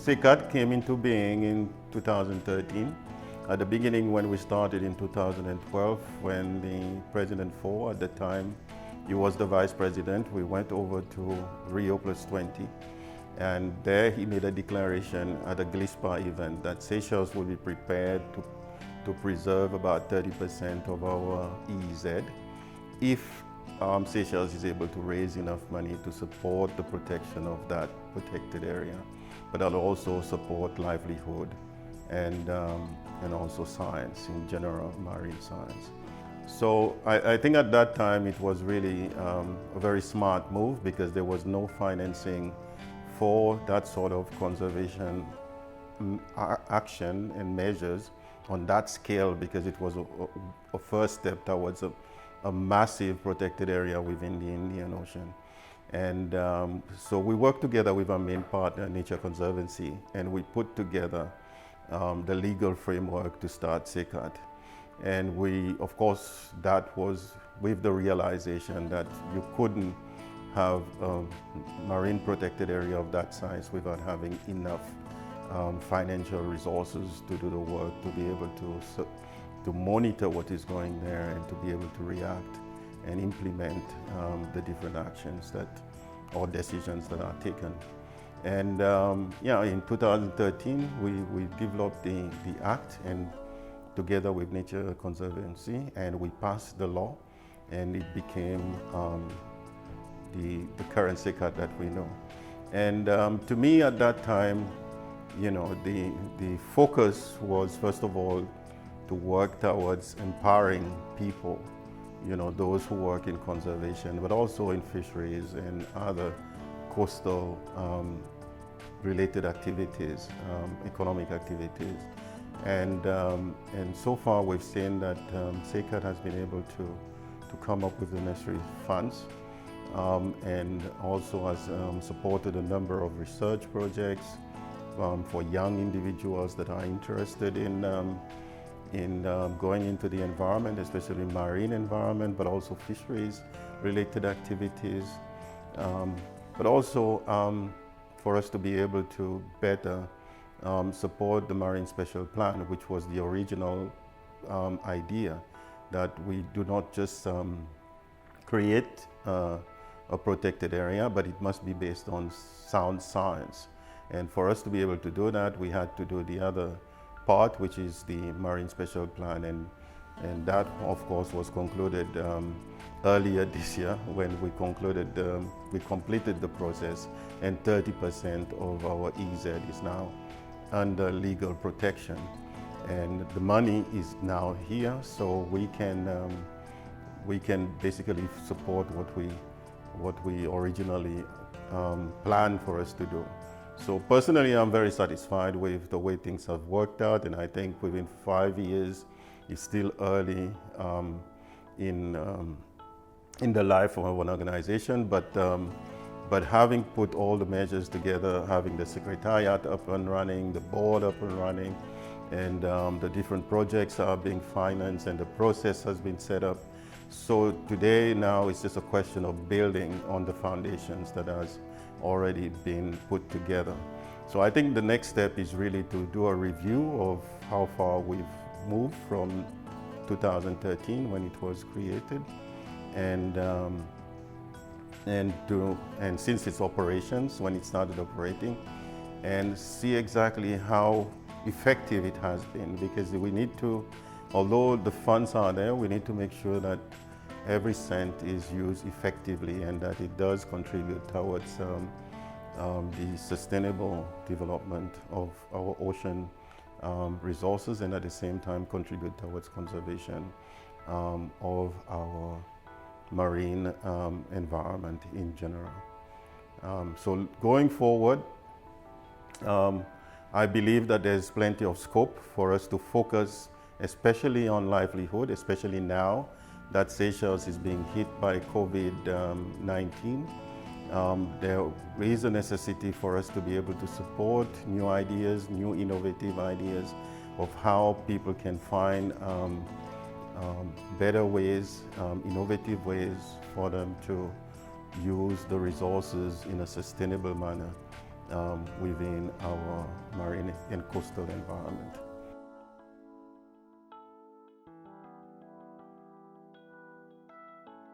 SeyCCAT came into being in 2013. At the beginning, when we started in 2012, when the President Ford, at the time, he was the Vice President, we went over to Rio Plus 20. And there he made a declaration at a GLISPA event that Seychelles will be prepared to preserve about 30% of our EEZ if Seychelles is able to raise enough money to support the protection of that protected area, but that'll also support livelihood and also science in general, marine science. So I think at that time it was really a very smart move because there was no financing for that sort of conservation action and measures on that scale, because it was a first step towards a massive protected area within the Indian Ocean. And so we worked together with our main partner, Nature Conservancy, and we put together the legal framework to start SeyCCAT. And we, of course, that was with the realization that you couldn't have a marine protected area of that size without having enough financial resources to do the work, to be able to monitor what is going there and to be able to react and implement the different actions or decisions that are taken. And in 2013, we developed the Act, and together with Nature Conservancy, and we passed the law, and it became the current SeyCCAT that we know. And to me at that time, the focus was, first of all, to work towards empowering people, those who work in conservation, but also in fisheries and other coastal related activities, economic activities. And so far we've seen that SeyCCAT has been able to come up with the necessary funds and also has supported a number of research projects for young individuals that are interested in going into the environment, especially marine environment, but also fisheries related activities. But also for us to be able to better support the Marine Special Plan, which was the original idea, that we do not just create a protected area, but it must be based on sound science. And for us to be able to do that, we had to do the other part, which is the Marine Special Plan, and that, of course, was concluded earlier this year when we completed the process, and 30% of our EZ is now under legal protection, and the money is now here, so we can basically support what we originally planned for us to do. So personally, I'm very satisfied with the way things have worked out, and I think within 5 years, it's still early in the life of an organization, but having put all the measures together, having the Secretariat up and running, the board up and running, and the different projects are being financed, and the process has been set up. So today, now, it's just a question of building on the foundations that has already been put together. So I think the next step is really to do a review of how far we've moved from 2013 when it was created, and since its operations, when it started operating, and see exactly how effective it has been, because we need to, although the funds are there, we need to make sure that every cent is used effectively and that it does contribute towards the sustainable development of our ocean resources, and at the same time contribute towards conservation of our marine environment in general. So going forward, I believe that there's plenty of scope for us to focus especially on livelihood, especially now that Seychelles is being hit by COVID-19. There is a necessity for us to be able to support new ideas, new innovative ideas of how people can find better ways, innovative ways for them to use the resources in a sustainable manner within our marine and coastal environment.